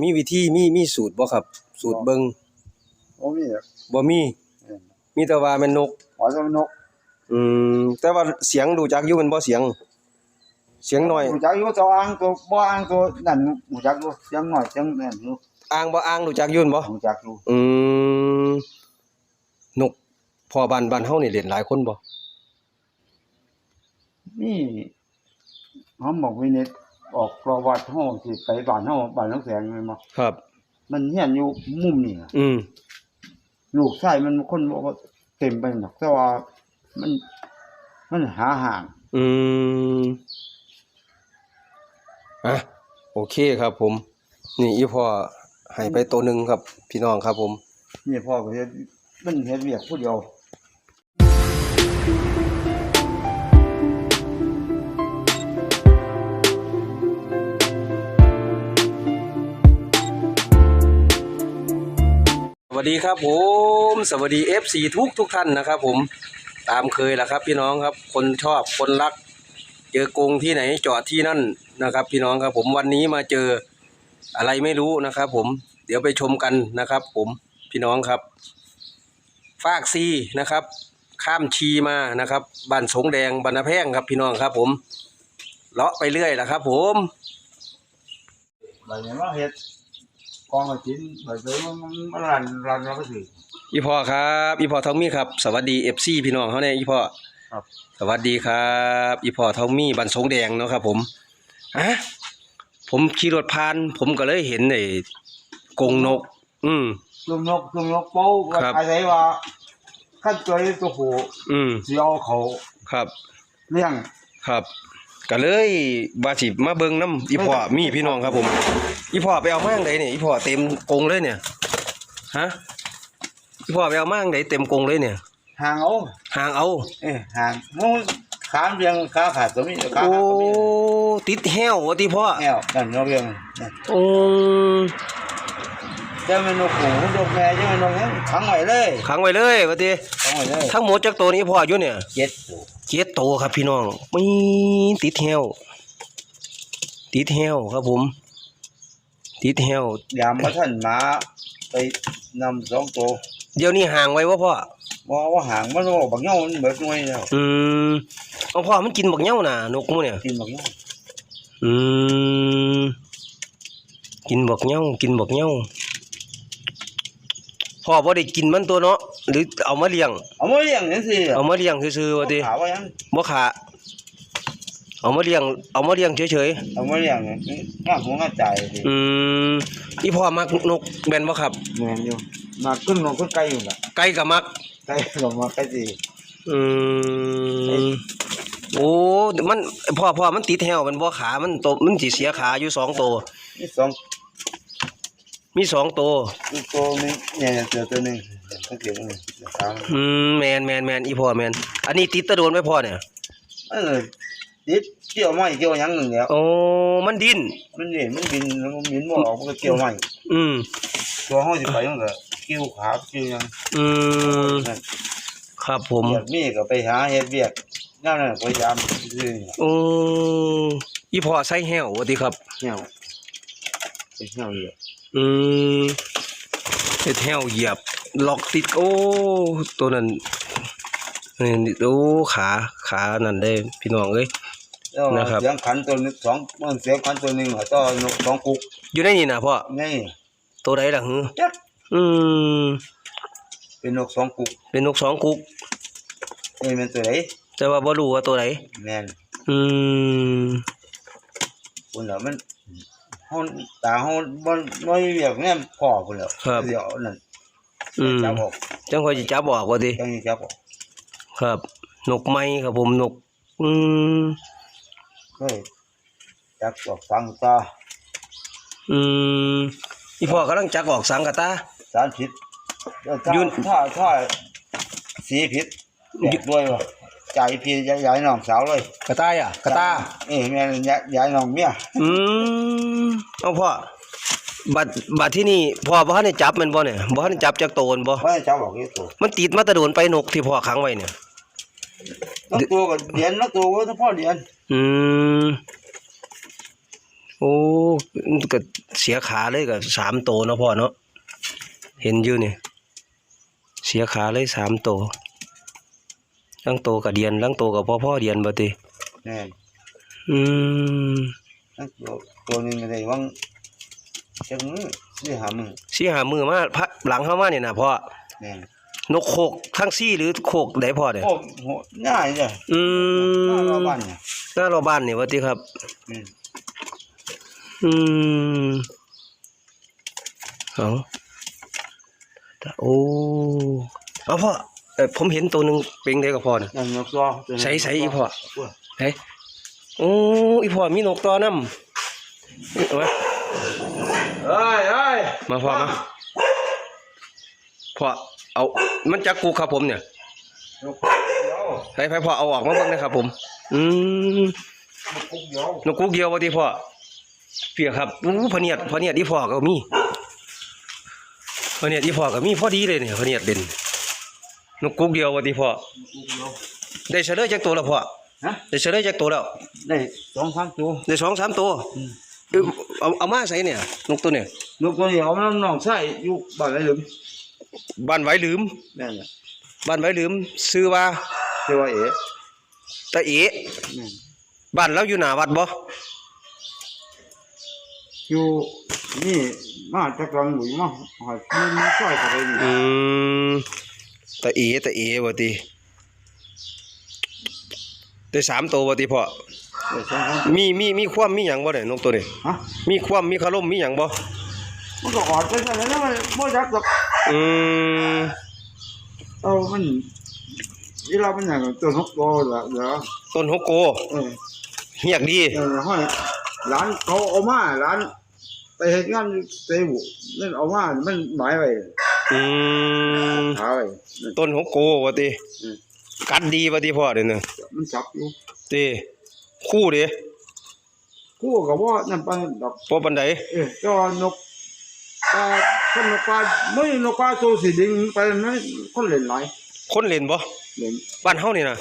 มีวิธีมีสูตรบ่ครับสูตรเบิ่งบ่มีอะบ่มีมีแต่ว่าแม่นนกว่าแต่มันนกแต่ว่าเสียงรู้จักอยู่แม่นบ่เสียงน้อยรู้จักอยู่ตัวอ่างตัวบ่อ่างตัวนั่นรู้จักอยู่เสียงน้อยเสียงนั่นอยู่อ่างบ่อ่างรู้จักอยู่แม่นบ่รู้จักอยู่มนกพ่อบ้านเฮานี่เล่นหลายคนบ่มีเฮาบอกวินิตออกประวัติเฮาสิไปบ้านเฮาบ้านหนองแสงแม่นบ่ครับมันเฮียนอยู่มุมนี่ลูกชายมันคนบอกว่าเต็มไปหมดแต่ว่ามันหาห่างอ่ะโอเคครับผมนี่อีพ่อให้ไปตัวหนึงครับพี่น้องครับผมนี่พ่อก็เฮ็ดมันเฮ็ดเวียกผู้เดียวสวัสดีครับผมสวัสดี FC ทุกท่านนะครับผมตามเคยล่ะครับพี่น้องครับคนชอบคนรักเจอกรงที่ไหนจอดที่นั่นนะครับพี่น้องครับผมวันนี้มาเจออะไรไม่รู้นะครับผมเดี๋ยวไปชมกันนะครับผมพี่น้องครับฟากซีนะครับข้ามชีมานะครับบ้านสงแดงบ้านนาแพงครับพี่น้องครับผมเลาะไปเรื่อยล่ะครับผมใบนี้ว่าเฮ็ดกองกินใบเตยมันรันแล้วก็สิอีพ่อครับอีพ่อทองมีครับสวัสดี FC พี่น้องเฮาเนี่ยอีพ่อครับสวัสดีครับอีพ่อทองมีบ้านสงแดงเนาะครับผมผมขี่รถผ่านผมก็เลยเห็นไอ้กรงนกจุ่มนกเป้าว่าอาศัยว่าขั้นตัวตัวโหสิเอาเขาครับเลี้ยงครับก็เลยว่าสิมาเบิ่งน้ำอีพ่อมีพี่น้องครับผมอีพ่อไปเอามาจังไดนี่อีพ่อเต็มกรงเลยเนี่ยฮะอีพ่อไปเอามาจังไดเต็มกรงเลยเนี่ยห่างเอาห่างมูขาเรียงขาขาดตัวนี้ขาโอ้ติดแห้วว่าติพ่อแห้วนั่นเรียงโอ้จะเป็นนกหูนกแม่จะเป็นนกนั้นขังไว้เลยว่าติขังไว้เลยทั้งหมดจักตัวนี้พ่ออยู่เนี่ย7ตัวครับพี่น้องมีติดแห้วครับผมติดแห้วยามมาท่านมาไปนำ2ตัวเดี๋ยวนี้ห่างไว้ว่าพ่อว่าห่างมันบักเหย้ามันเบิดหน่วยแล้วเอาพ่อมันกินบักเหย้าน่ะนกมูเนี่ยกินบักเหย้ากินบักเหย้าพ่อบ่ได้กินมันตัวเนาะหรือเอามาเลี้ยงจังซี่เอามาเลี้ยงซื่อๆว่าติขาว่ายังบ่ขาเอามาเลี้ยงเฉยๆเอามาเลี้ยงงามหัวงามใจอีพ่อมักนกแม่นบ่ครับแม่นอยู่มักขึ้นนกขึ้นไก่อยู่ล่ะไก่ก็มักไก่ก็มักไก่สิโอ้มันพ่อมันติดแหวมันบ่ขามันโตมันสิเสียขาอยู่2ตัวมี2ตัวอีกตัวนึงเนี่ยตัวนึงก็เกี่ยวนึงแม่นอีพ่อแม่นอันนี้ติดตะโดนไว้พ่อเนี่ยติดเกี่ยวไม้เกี่ยวหยังนึงแล้วโอ้มันดิ้นมันบินบ่ออกมันก็เกี่ยวไม้ตัวเฮาสิไปมันก็กิ้วขากิ้วหยังครับผมมีก็ไปหาเฮ็ดเวียกยามนั้นพยายามซื่อโอ้อีพ่อใส่แหวว่าติครับแหวเป็นแหวเหยียบเฮ็ดแหวเหยียบล็อกติดโอ้ตัวนั้นนี่โอ้ขานั่นได้พี่น้องเอ้ยนะครับเสียงขันตัวนึง2มันเสียงขันตัวนึงต่อนก2กุกอยู่ในนี่น่ะพ่อนี่ตัวใดล่ะหือเป็นนก2กุกนี่มันตัวไหนแต่ว่าบ่รู้ว่าตัวไหนแม่นพุ่นแล้วมันเฮาตาเฮาบ่เวียกแนมพ่อพุ่นแล้วเดี๋ยวนั่นจับออกจังค่อยสิจับออกว่าติจังสิจับออกครับนกไม้ครับผมนกจักออกสังตาอีพ่อกำลังจักออกสังกะตาสารพิษยุ่นถ้าสีพิษด้วยว่าใจพี่ยายน้องสาวเลยกระตายกระตาแม่ยายน้องเมียเอาพ่อบัดที่นี่พ่อบ่ทันได้จับมันบ่เนี่ยบ่ทันได้จับจักโตนบ่บ่ได้จับออกอีกตัวมันติดมาตะโดนไปนกที่พ่อขังไว้เนี่ยตัวก็เดือนตัวก็พ่อเดือนโ โอ้ก็เสียขาเลยก็3ตัวเนาะพ่อเนาะเห็นอยู่นี่เสียขาเลย3ตัวลังโตกับเดียนลังโตกับพ่อเดียนบ่ติ แน่น อืม ทั้งตัวหนึงก็ได้วังจังมือสิหามือ 4-5 มื้อมาพักหลังเข้ามานี่นะพ่อ แน่น นกโคกทั้งซี่หรือโคกใดพ่อเนี่ย โอ้โหง่ายจ้ะ อืม หน้าบ้านเนี่ย หน้าเราบ้านนี่ว่าติครับ อืม อืมเอาโอ้เอาพ่อผมเห็นตัวหนึงเป่งได้กับพ่อน่ะ นั่นนกตัว ใส่อีพ่อ เฮ้ยโอ้อีพ่อมีนกตัวนำเอามา เอ้ย มาพ่อมาพ่อเอามันจักกูครับผมเนี่ย นกเดียว ให้พ่อเอาออกมาเบิ่งนะครับผม อืม นกกุ๊กเดียวน กกูเดียวว่าติพ่อเปียครับอู้พะเนียดอีพ่อก็มีพะเนียดอีพ่อก็มีพอดีเลยเนี่ยพะเนียดเด่นนกกูเดียวว่าติพ่อน กกุ๊กเดียว ได้เฉลยจากตัวแล้วพ่อ ฮะ ได้เฉลยจากตัวแล้ว ได้2-3ตัว ได้2-3ตัวเอามาใส่เนี่ยนกตัวเนี่ย นกตัวนี้เอาน้องใส่อยู่บ้านไหนหรือ บ้านไว้ลืม แม่นน่ะ บ้านไว้ลืมชื่อว่า ชื่อว่าเอ๋ ตาเอ๋ แม่น บ้านเราอยู่หน้าวัดบ่ อยู่นี่มาจากกลางหมู่มาหามันซอยเข้าไปนี่ ตาเอ๋ว่าติได้3ตัวว่าติพ่อ ได้2-3 มีความมีหยังบ่เนี่ยนกตัวนี้ ฮะ มีความมีคารมมีหยังบ่ มันก็ออดไปซั่นแหล้วมันบ่จักดอก อืม มันเวลามันอย่างตัวนกโตล่ะเดี๋ยว ต้นฮกโก เออ เฮียกดี ให้ร้านเขาเอามาร้านไปเฮ็ดงานเตบุนั่นเอามามันหมายไว้ อืม หาไว้นั่น ต้นฮกโกว่าติ อืม กัดดีว่าติพ่อเด้อเนี่ย มันจับอยู่ ติคู่เด้ กูก็บ่นั่นปานนั้นดอก บ่ปานใด เจ้านกปลาคนนกปลาไม่นกปลาตัวสีดิงไปนั้นคนเล่นหลาย คนเล่นบ่ เล่น บ้านเฮานี่นะ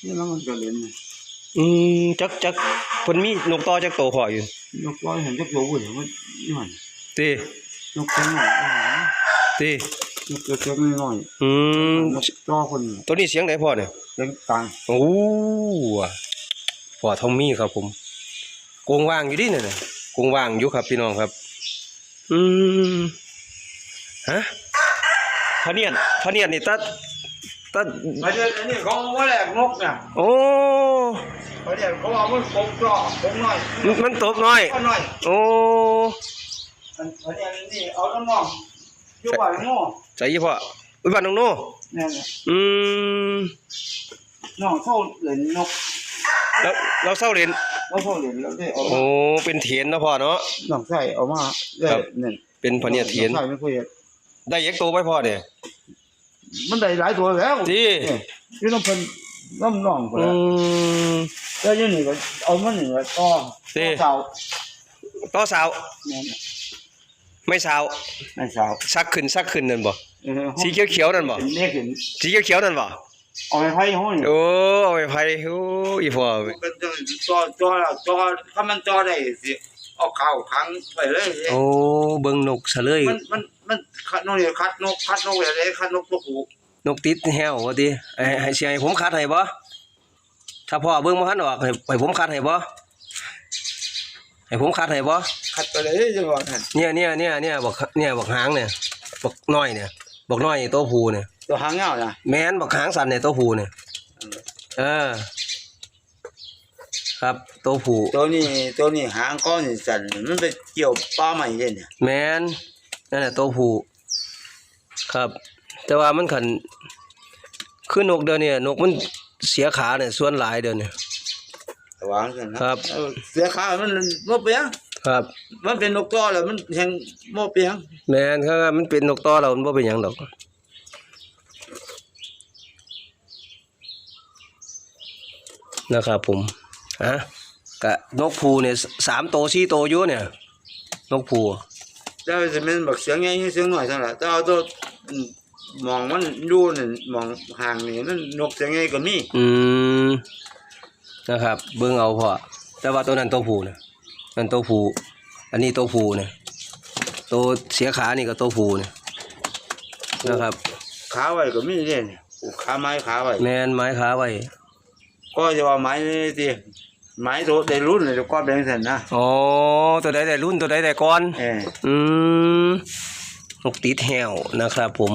นี่แล้วมันก็เล่น จักเพิ่นมีนกต่อจักโตพ่ออยู่ นกปลาเห็นจักตัวเว้ยมันนี่มัน ติ นกตัวน้อย ติ นกตัวน้อย อืม นกตัวคน ตัวนี้เสียงไหนพ่อเนี่ย เลี้ยงกลาง โอ้ว่ะพ่อทอมมี่ครับผมกงว่างอยู่ดิเนี่ยนะกงว่างอยู่ครับพี่น้องครับ ฮะพะเนียดนี่ตา อันนี้เขาว่าแหลกนกน่ะ โอ้ เขาเรียกเขาว่ามันกบจ่อคงน้อย มันตบน้อย ก็น้อย โอ้ อันนี้เอาน้องอยู่บ้านง้อ ใจยี่พ่ออุ้ยบ้านน้องโน่ แน่ๆ อืม น้องเข้าเล่นนก แล้วเราเศร้าเรียน เราเข้าเล่นแล้วได้เอา โอ้เป็นเถียนเนาะพ่อเนาะ น้องใส่เอามาได้นั่น เป็นพะเนียดเถียน ใส่ไม่ค่อยเห็น ได้ยักษ์โตไปพ่อเนี่ย มันได้หลายตัวแล้ว ดี อยู่น้ำเพิ่นน้ำน้องพุ่น อื ล่ะ ม แล้วอยู่นี่ก็เอามันนี่ก็ต่อ ดี เสา ต่อสาว แม่น ไม่สาว ไม่เสา ซักขึ้นนั่นบ่ เออ สีเขียวๆนั่นบ่ เป็นเล็กเห็น สีเขียวๆนั่นบ่ เอาไปให้ห้อย โอ้เอาไปไผโอ้อีพ่อ มันจอถ้ามันจอได้สิเอาเข้าขังไปเลย โอ้เบิ่งนกซะเลย มันคัดนกนี่คัดนกอะไรคัดนกตัวผู้ นกติดแฮวว่าติให้สิให้ผมคัดให้บ่ถ้าพ่อเบิ่งบ่ทันออกให้ผมคัดให้บ่ให้ผมคัดให้บ่ คัดไปเลยจังหวะนั้น เนี่ยบักหางเนี่ยบักน้อยเนี่ยบักน้อยนี่ตัวผู้เนี่ย ตัวหางเงาน่ะ แม่นบักหางสั่นเนี่ยตัวผู้เนี่ยเออครับตัวผู้ ตัวนี้หางก้อนนี่สั่นมันไปเกี่ยวป้าใหม่เด่นเนี่ย แม่นนั่นแหละตัวผู้ครับ แต่ว่ามันขันคือนกเดี๋ยวนี้นกมันเสียขาเนี่ยส่วนหลายเดี๋ยวนี้ วางกันนะครับ เสียขามันบ่เปียง ครับ มันเป็นนกตัวแล้วมันแห่งบ่เปียง แม่นครับมันเป็นนกต่อแล้วมันบ่เป็นหยังดอกนะครับผมกะนกผูเนี่ย3 โต 4 โตอยู่เนี่ยนกผู แต่จะเป็นบักเสียงใหญ่เสียงน้อยเท่านั้นแต่เอาตัวมองมันอยู่นั่นมองห่างนี่มันนกเสียงใหญ่ก็มี นะครับเบิ่งเอาพ่อแต่ว่าตัวนั้นตัวผูเนี่ย นั่นตัวผู้อันนี้ตัวผู้เนี่ยตัวเสียขานี่ก็ตัวผู้เนี่ยนะครับ ขาไว้ก็มีเนี่ยผูกขาไม้ขาไว้ แมนไม้ขาไว้ ก็จะว่าไม้นี่สิไม้โตได้รุ่นเลยก็แบ่งเส้นนะ อ๋อตัวใดแต่รุ่นตัวใดแต่ก่อน อืมนกติดแหวนะครับผม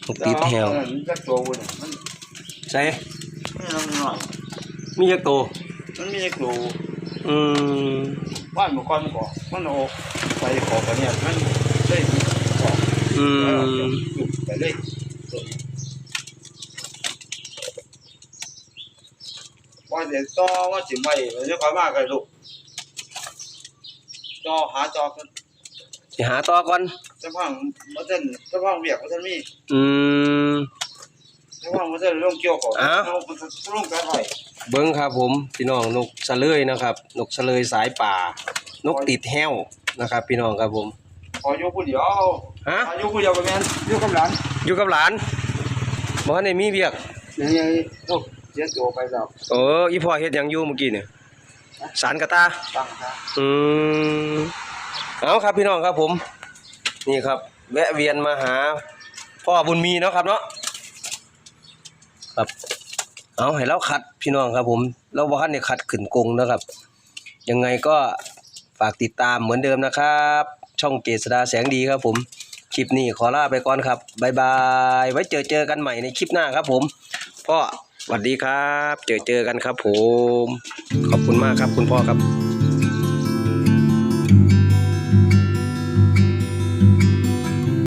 นกติดแหว มันจะโตเนี่ยมัน ใช่ ไม่น้อย มีจักโต มันมีโต อืม บ้านเมื่อก่อนก็มันเอาไปขอกันเนี่ยมันได้ขอ อืม ไปเลยว่าเดี๋ยวต่อว่าจิ๋มไว้เดี๋ยวค่อยมากันลูกจอหาจอกัน สิหาต่อก่อน จะพังมาเส้นจะพังเบียกมาเส้นมี อืม จะพังมาเส้นลงเกี่ยวของลงกันไว้ เบิ้งครับผมพี่น้องนกสะเลยนะครับ นกสะเลยสายป่า นกติดแห้วนะครับ พี่น้องครับผม พออยู่ผู้เดียว ฮะ อยู่ผู้เดียวกับแม่นอยู่กับหลาน อยู่กับหลานบ่ทันได้มีเวียก นี่ลูกเสียตัวไปแล้ว อีพ่อเฮ็ดหยังอยู่เมื่อกี้เนี่ยสารกระตา ตั้งซะ อืมเอาครับพี่น้องครับผม นี่ครับ แวะเวียนมาหา พ่อบุญมีเนาะครับเนาะครับ เอาให้เราคัดพี่น้องครับผมเราบ่ทันได้คัดขึ้นกรงนะครับ ยังไงก็ฝากติดตามเหมือนเดิมนะครับ ช่องเกษดาแสงดีครับผมคลิปนี้ขอลาไปก่อนครับบ๊ายบายไว้เจอกันใหม่ในคลิปหน้าครับผมพ่อสวัสดีครับเจอกันครับผมขอบคุณมากครับคุณพ่อครับ